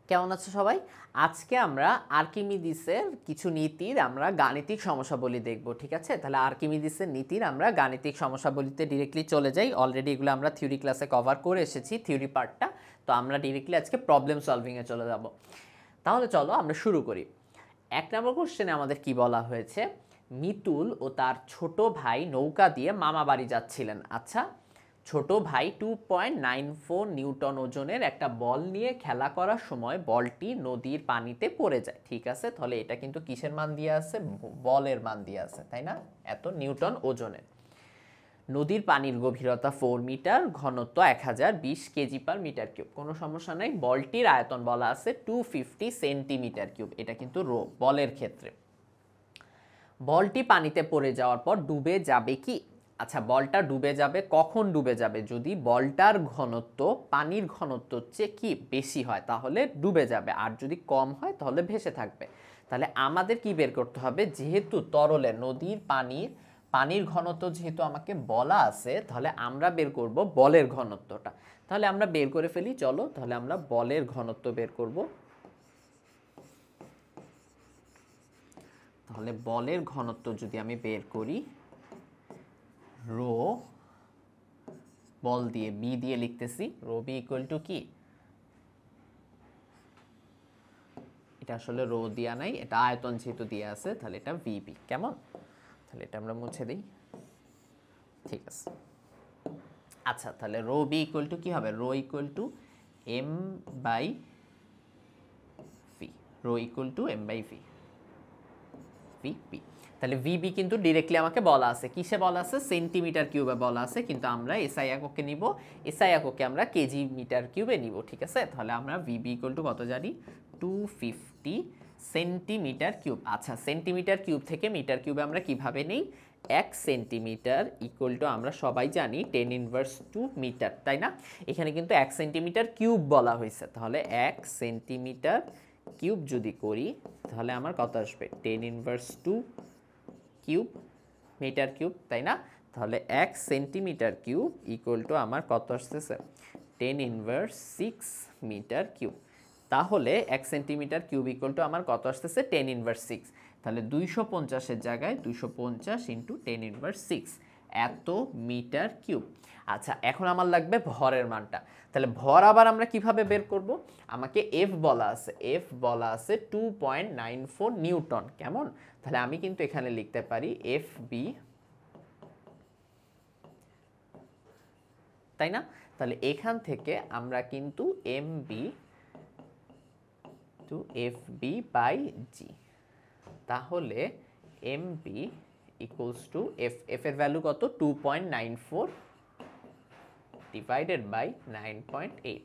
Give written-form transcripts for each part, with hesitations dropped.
কেমন আছো সবাই? আজকে আমরা আর্কিমিডিসের কিছু নীতির আমরা গাণিতিক সমস্যাবলী দেখব, ঠিক আছে? তাহলে আর্কিমিডিসের নীতির আমরা গাণিতিক সমস্যাবলীতে ডিরেক্টলি চলে যাই। অলরেডি এগুলো আমরা থিওরি ক্লাসে কভার করে এসেছি, থিওরি পার্টটা। তো আমরা ডিরেক্টলি আজকে প্রবলেম সলভিংয়ে চলে যাব। তাহলে চলো আমরা শুরু করি। 1 নম্বর কোশ্চেনে আমাদের কি বলা হয়েছে? মিতুল ও তার ছোট ভাই নৌকা দিয়ে মামা বাড়ি যাচ্ছিলেন। আচ্ছা, ছোট ভাই 2.94 নিউটন ওজনের একটা বল নিয়ে খেলা করার সময় বলটি নদীর পানিতে পড়ে যায়, ঠিক আছে? তাহলে এটা কিন্তু কিসের মান দিয়ে আছে? বলের মান দিয়ে আছে, তাই না? এত নিউটন ওজনের। নদীর পানির গভীরতা 4 মিটার, ঘনত্ব 1020 কেজি পার মিটার কিউব। কোনো সমস্যা নেই। বলটির আয়তন বলা আছে 250 সেন্টিমিটার কিউব। এটা কিন্তু বলের ক্ষেত্রে। বলটি পানিতে পড়ে যাওয়ার পর ডুবে যাবে কি? আচ্ছা, বলটা ডুবে যাবে কখন? ডুবে যাবে যদি বলটার ঘনত্ব পানির ঘনত্বর চেয়ে কি বেশি হয়, তাহলে ডুবে যাবে। আর যদি কম হয় তাহলে ভেসে থাকবে। তাহলে আমাদের কি বের করতে হবে? যেহেতু তরলে নদীর পানির ঘনত্ব যেহেতু আমাকে বলা আছে, তাহলে আমরা বের করব বলের ঘনত্বটা। তাহলে আমরা বের করে ফেলি, চলো। তাহলে আমরা বলের ঘনত্ব বের করব। তাহলে বলের ঘনত্ব যদি আমি বের করি, রো বল দিয়ে বি দিয়ে লিখতেছি, রো বি ইকুয়াল টু কি? এটা আসলে রো দিয়া নাই, এটা আয়তন যেহেতু দিয়ে আছে, তাহলে এটা ভিবি। কেমন? তাহলে এটা আমরা মুছে দিই, ঠিক আছে। আচ্ছা, তাহলে রো বি ইকুয়াল টু কি হবে? Rho equal to M by V. Rho equal to M by V, VP. তাহলে ভিবি কিন্তু ডিরেক্টলি আমাকে বলা আছে, কিসে বলা আছে? সেন্টিমিটার কিউবে বলা আছে, কিন্তু আমরা এসআই এককে নিব। এসআই এককে আমরা কেজি মিটার কিউবে নিব, ঠিক আছে? তাহলে আমরা ভিবি ইকুয়াল টু কত জানি? 250 সেন্টিমিটার কিউব। আচ্ছা, সেন্টিমিটার কিউব থেকে মিটার কিউবে আমরা কিভাবে নেই? 1 সেন্টিমিটার ইকুয়াল টু আমরা সবাই জানি 10 ইনভার্স 2 মিটার, তাই না? এখানে কিন্তু 1 সেন্টিমিটার কিউব বলা হয়েছে, তাহলে 1 সেন্টিমিটার কিউব যদি করি তাহলে আমার কত আসবে? 10 ইনভার্স 2 কিউব মিটার কিউব, তাই না? তাহলে 1 সেন্টিমিটার কিউব ইকুয়াল টু আমার কত আসতেছে? 10 ইনভার্স 6 মিটার কিউব। তাহলে 1 সেন্টিমিটার কিউব ইকুয়াল টু আমার কত আসতেছে? 10 ইনভার্স 6। তাহলে 250-এর জায়গায় 250 ইন্টু 10 ইনভার্স 6, এত মিটার কিউব। আচ্ছা, এখন আমার লাগবে ভরের মানটা। তাহলে ভর আবার আমরা কিভাবে বের করব? আমাকে এফ বলা আছে, এফ বলা আছে 2.94 নিউটন। কেমন? তাহলে আমি কিন্তু এখানে লিখতে পারি এফ বি, তাই না? তাহলে এখান থেকে আমরা কিন্তু m b to f b by g. তাহলে m b equals to f, f এর ভ্যালু কত? 2.94 ডিভাইডেড বাই 9.8।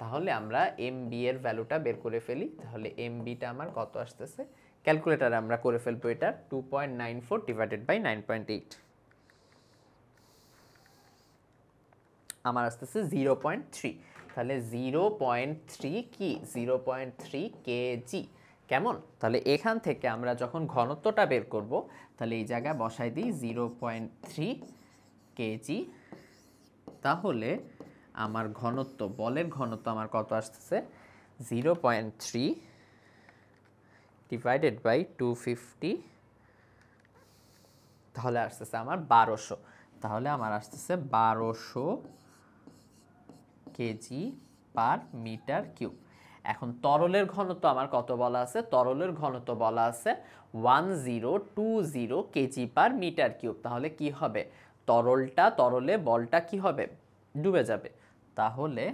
তাহলে আমরা এম বি এর ভ্যালুটা বের করে ফেলি। তাহলে এম বিটা আমার কত আসতেছে? ক্যালকুলেটারে আমরা করে ফেলবো এটা, 2.94 ডিভাইডেড বাই 9.8, আমার আসতেছে 0.3। তাহলে 0.3 কি? 0.3 কেজি। কেমন? তাহলে এখান থেকে আমরা যখন ঘনত্বটা বের করব, তাহলে এই জায়গায় বসাই দিই 0.3 কেজি। তাহলে আমার ঘনত্ব, বলের ঘনত্ব আমার কত আসতেছে? 0.3 ডিভাইডেড বাই 250, তাহলে আসতেছে আমার 1200। তাহলে আমার আসতেছে 1200 কেজি পার মিটার কিউব। এখন তরলের ঘনত্ব আমার কত বলা আছে? তরলের ঘনত্ব বলা আছে 1020 কেজি পার মিটার কিউব। তাহলে কি হবে? তরলে বলটা কি হবে? ডুবে যাবে। তাহলে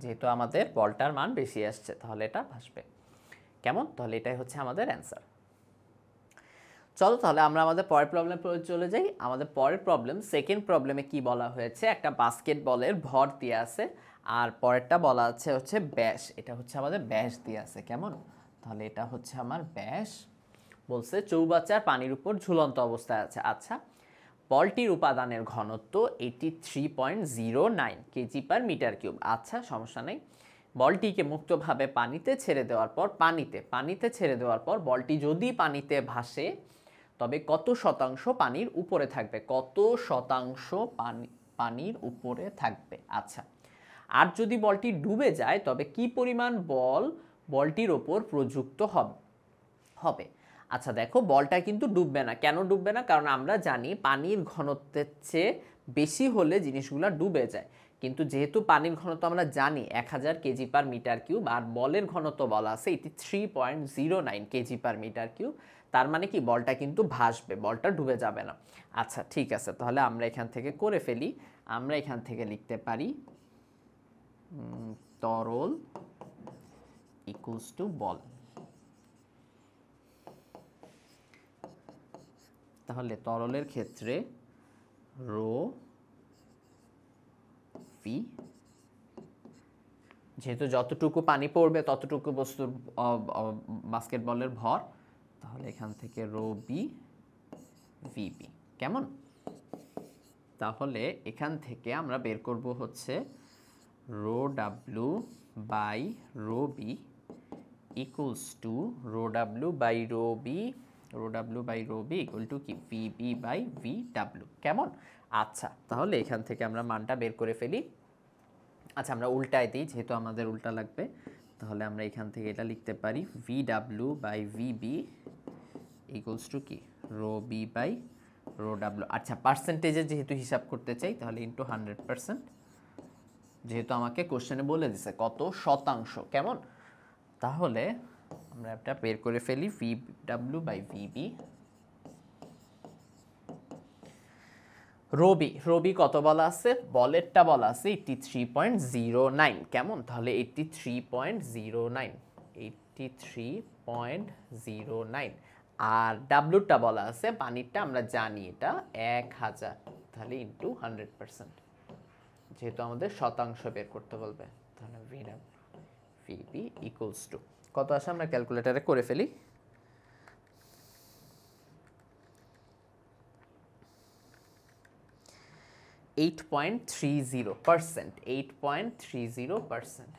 যেহেতু আমাদের বলটার মান বেশি আসছে, তাহলে এটা ভাসবে। কেমন? তাহলে এটাই হচ্ছে আমাদের অ্যান্সার। চলো তাহলে আমরা আমাদের পরের প্রবলেম চলে যাই। আমাদের পরের প্রবলেম, সেকেন্ড প্রবলেমে কি বলা হয়েছে? একটা বাস্কেটবলের ভর দিয়ে আছে, আর পরেরটা বলা আছে হচ্ছে ব্যাস। এটা হচ্ছে আমাদের ব্যাস দিয়ে আছে। কেমন? তাহলে এটা হচ্ছে আমার ব্যাস। বলছে চৌবাচ্চার পানির উপর ঝুলন্ত অবস্থায় আছে। আচ্ছা, বলটির উপাদানের ঘনত্ব 83.09 কেজি পার মিটার কিউব। আচ্ছা, সমস্যা নেই। বলটিকে মুক্তভাবে পানিতে ছেড়ে দেওয়ার পর পানিতে ছেড়ে দেওয়ার পর বলটি যদি পানিতে ভাসে তবে কত শতাংশ পানির উপরে থাকবে? কত শতাংশ পানির উপরে থাকবে? আচ্ছা, আর যদি বলটি ডুবে যায় তবে কি পরিমাণ বল বলটির ওপর প্রযুক্ত হবে? আচ্ছা দেখো, বলটা কিন্তু ডুববে না। কেন ডুববে না? কারণ আমরা জানি পানির ঘনত্বের চেয়ে বেশি হলে জিনিসগুলো ডুবে যায়। কিন্তু যেহেতু পানির ঘনত্ব আমরা জানি 1000 কেজি পার মিটার কিউব, আর বলের ঘনত্ব বলা আছে 83.09 কেজি পার মিটার কিউব, তার মানে কি বলটা কিন্তু ভাসবে, বলটা ডুবে যাবে না। আচ্ছা ঠিক আছে, তাহলে আমরা এখান থেকে করে ফেলি। আমরা এখান থেকে লিখতে পারি তরল ইকুয়ালস টু বল। তাহলে তরলের ক্ষেত্রে রো ভি, যেহেতু যতটুকু পানি পড়বে ততটুকু বস্তুর বাস্কেটবলের ভর, তাহলে এখান থেকে রো বি ভিবি। কেমন? তাহলে এখান থেকে আমরা বের করব হচ্ছে rho W by rho B equals to rho W by rho B equal to কি ভিবি বাই ভি ডাব্লু। কেমন? আচ্ছা, তাহলে এখান থেকে আমরা মানটা বের করে ফেলি। আচ্ছা, আমরা উল্টায় দিই, যেহেতু আমাদের উল্টা লাগবে। তাহলে আমরা এখান থেকে এটা লিখতে পারি ভি ডাব্লু বাই ভিবি ইকুয়ালস টু কি রো বি বাই রো ডাব্লু। আচ্ছা, পার্সেন্টেজে যেহেতু হিসাব করতে চাই তাহলে ইন্টু 100%, যেহেতু আমাকে কোশ্চেনে বলে দিছে কত শতাংশ। কেমন? তাহলে আমরা এটা বের করে ফেলি ভি ডাব্লু বাই ভিবি। রবি কত বলা আছে? বলেরটা বলা আছে 83.09। কেমন? তাহলে 83.09 আর ডাব্লুটা বলা আছে পানিরটা আমরা জানি এটা 1000, তাহলে ইন্টু 100%, যেহেতু আমাদের শতাংশ বের করতে বলবে। তাহলে ভিবি ইকুয়ালস টু কত আসে? আমরা ক্যালকুলেটারে করে ফেলি। 8.30%।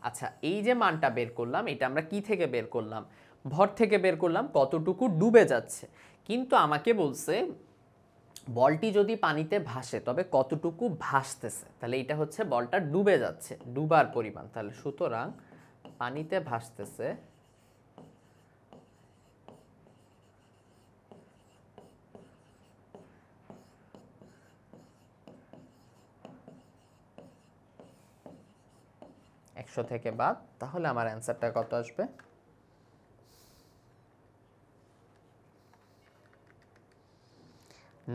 আচ্ছা, এই যে মানটা বের করলাম, এটা আমরা কি থেকে বের করলাম? ভর থেকে বের করলাম, কতটুকু ডুবে যাচ্ছে। কিন্তু আমাকে বলছে বলটি যদি পানিতে ভাসে তবে কতটুকু ভাসতেছে। তাহলে এটা হচ্ছে বলটা ডুবে যাচ্ছে, ডুবার পরিমাণ। তাহলে সুতরাং পানিতে ভাসতেছে একশো থেকে বাদ, তাহলে আমার অ্যান্সারটা কত আসবে?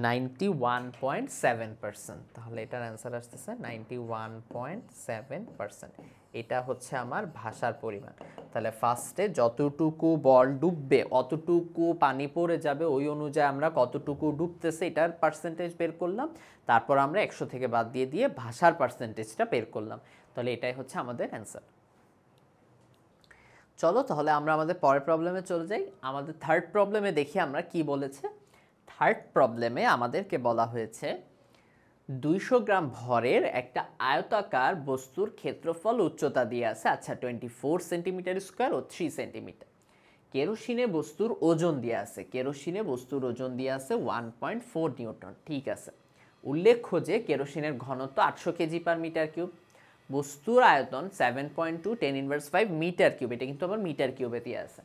91.7%। তাহলে এটার অ্যান্সার আসতেছে 91.7%। এটা হচ্ছে আমার ভাষার পরিমাণ। তাহলে ফার্স্টে যতটুকু বল ডুববে অতটুকু পানি পড়ে যাবে, ওই অনুযায়ী আমরা কতটুকু ডুবতেছে এটার পার্সেন্টেজ বের করলাম। তারপর আমরা 100 থেকে বাদ দিয়ে ভাষার পার্সেন্টেজটা বের করলাম। তাহলে এটাই হচ্ছে আমাদের অ্যান্সার। চলো তাহলে আমরা আমাদের পরের প্রবলেমে চলে যাই। আমাদের থার্ড প্রবলেমে দেখি আমরা কি বলেছে। থার্ড প্রবলেমে আমাদেরকে বলা হয়েছে 200 গ্রাম ভরের একটা আয়তাকার বস্তুর ক্ষেত্রফল উচ্চতা দিয়ে আছে। আচ্ছা, 24 সেন্টিমিটার স্কোয়ার ও 3 সেন্টিমিটার। কেরোসিনে বস্তুর ওজন দিয়ে আছে, 1.4 নিউটন। ঠিক আছে, উল্লেখ্য যে কেরোসিনের ঘনত্ব 800 কেজি পার মিটার কিউব, বস্তুর আয়তন 7.2 10⁻⁵ মিটার কিউব। এটা কিন্তু আবার মিটার কিউবে দিয়ে আছে।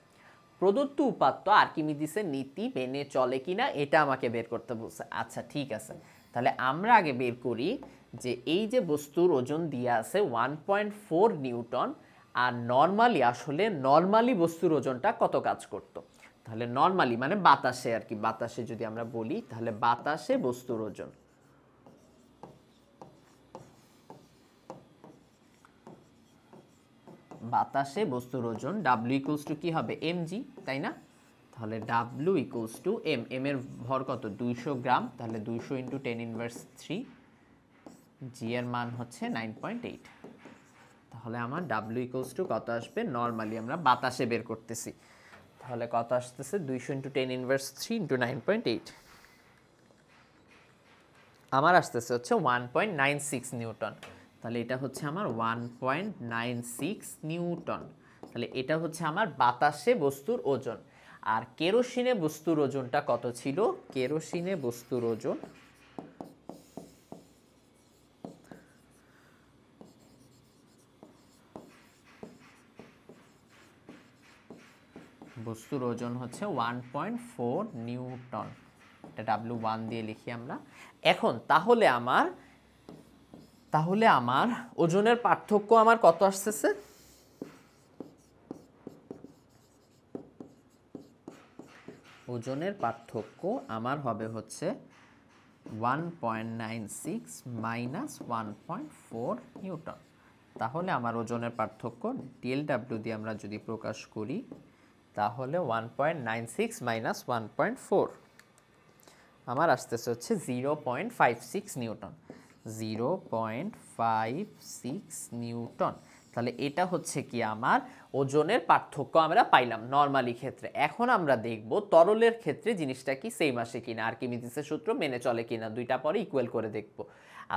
প্রদত্ত উপাত্ত আর্কিমিডিসের নীতি মেনে চলে কিনা এটা আমাকে বের করতে বলছে। আচ্ছা ঠিক আছে, তাহলে আমরা আগে বের করি যে এই যে বস্তুর ওজন দিয়ে আছে 1.4 নিউটন, আর নর্মালি বস্তুর ওজনটা কত কাজ করত। তাহলে নর্মালি মানে বাতাসে আর কি, বাতাসে যদি আমরা বলি তাহলে বাতাসে বস্তুর ওজন, বাতাসে বস্তুর ওজন ডাব্লিউ ইকুয়ালস টু কি হবে? mg, তাই না? তাহলে ডাব্লিউ ইকুয়ালস টু এম এর ভর কত? 200 গ্রাম। তাহলে 200 ইন্টু 10⁻³ জি এর মান হচ্ছে 9.8। তাহলে আমার ডাব্লিউ ইকুয়ালস টু কত আসবে? নর্মালি আমরা বাতাসে বের করতেছি, তাহলে কত আসতেছে 200 ইন্টু 10 ইনভার্স 3 ইন্টু 9.8, আমার আসতেছে হচ্ছে 1.96 নিউটন। তাহলে এটা হচ্ছে আমার 1.96 নিউটন। তাহলে এটা হচ্ছে আমার বাতাসে বস্তুর ওজন। আর কেরোসিনে বস্তুর ওজনটা কত ছিল? কেরোসিনে বস্তুর ওজন হচ্ছে 1.4 নিউটন। এটা W1 দিয়ে লিখি আমরা। এখন তাহলে আমার ওজনের পার্থক্য আমার কত আসতেছে? ওজনের পার্থক্য আমার হবে হচ্ছে 1.96 মাইনাস 1.4 নিউটন। তাহলে আমার ওজনের পার্থক্য DLW দিয়ে আমরা যদি প্রকাশ করি তাহলে 1.96 মাইনাস 1.4 আমার আসতেছে হচ্ছে 0.56 নিউটন। 0.56 নিউটন। তাহলে এটা হচ্ছে কি আমার ওজনের পার্থক্য আমরা পাইলাম নরমালি ক্ষেত্রে। এখন আমরা দেখব তরলের ক্ষেত্রে জিনিসটা কি সেম আসে কিনা, আর্কিমিডিসের সূত্র মেনে চলে কিনা, দুইটা পরে ইকুয়াল করে দেখব।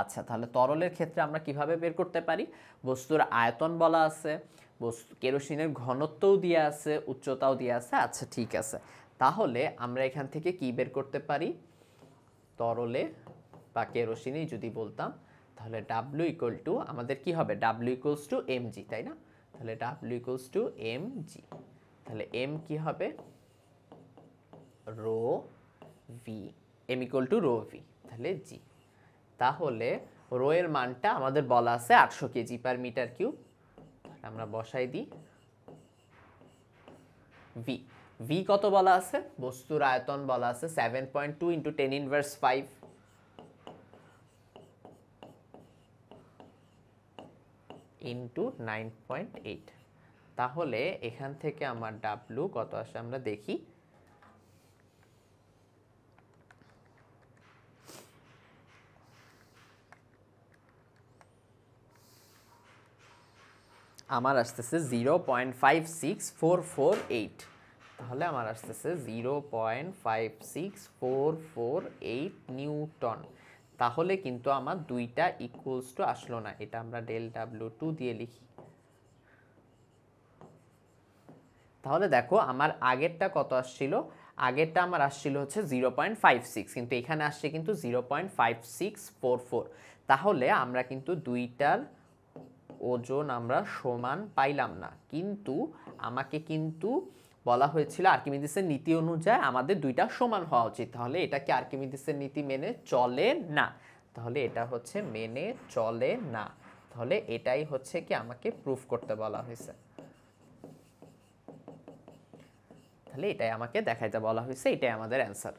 আচ্ছা, তাহলে তরলের ক্ষেত্রে আমরা কিভাবে বের করতে পারি? বস্তুর আয়তন বলা আছে, কেরোসিনের ঘনত্বও দিয়ে আছে, উচ্চতাও দিয়ে আছে। আচ্ছা ঠিক আছে, তাহলে আমরা এখান থেকে কি বের করতে পারি? তরলে বা কেরোসিনেই যদি বলতাম তাহলে W ইকুয়াল টু আমাদের কি হবে? W ইকুয়ালস টু mg, তাই না? তাহলে W ইকুয়ালস টু mg। তাহলে m কি হবে? Rho V. m equal to rho V, তাহলে g। তাহলে রো এর মানটা আমাদের বলা আছে 800 কেজি পার মিটার কিউব। আমরা বসাই দিই ভি। ভি কত বলা আছে? বস্তুর আয়তন বলা আছে 7.2 ইন্টু 10 ইনভার্স 5 ইন্টু 9.8। তাহলে এখান থেকে আমার W কত আসে আমরা দেখি। আমার আসতেছে 0.56448। তাহলে আমার আসতেছে 0.56448 নিউটন। তাহলে কিন্তু আমার দুইটা ইকুয়ালস টু আসলো না, এটা আমরা ΔW2 দিয়ে লিখি। তাহলে দেখো আমার আগেরটা কত আসছিল? আগেরটা আমার আসছিল হচ্ছে 0.56, কিন্তু এখানে আসছে কিন্তু 0.5644। তাহলে আমরা কিন্তু দুইটার ওজন আমরা সমান পাইলাম না, কিন্তু আমাকে কিন্তু বলা হয়েছিল আর্কিমিডিসের নীতি অনুযায়ী আমাদের দুইটা সমান হওয়া উচিত। তাহলে এটা কি আর্কিমিডিসের নীতি মেনে চলে না? তাহলে এটা হচ্ছে মেনে চলে না। তাহলে এটাই হচ্ছে কি আমাকে প্রুফ করতে বলা হয়েছে। তাহলে এটাই আমাকে দেখাইতে বলা হয়েছে, এটাই আমাদের অ্যান্সার।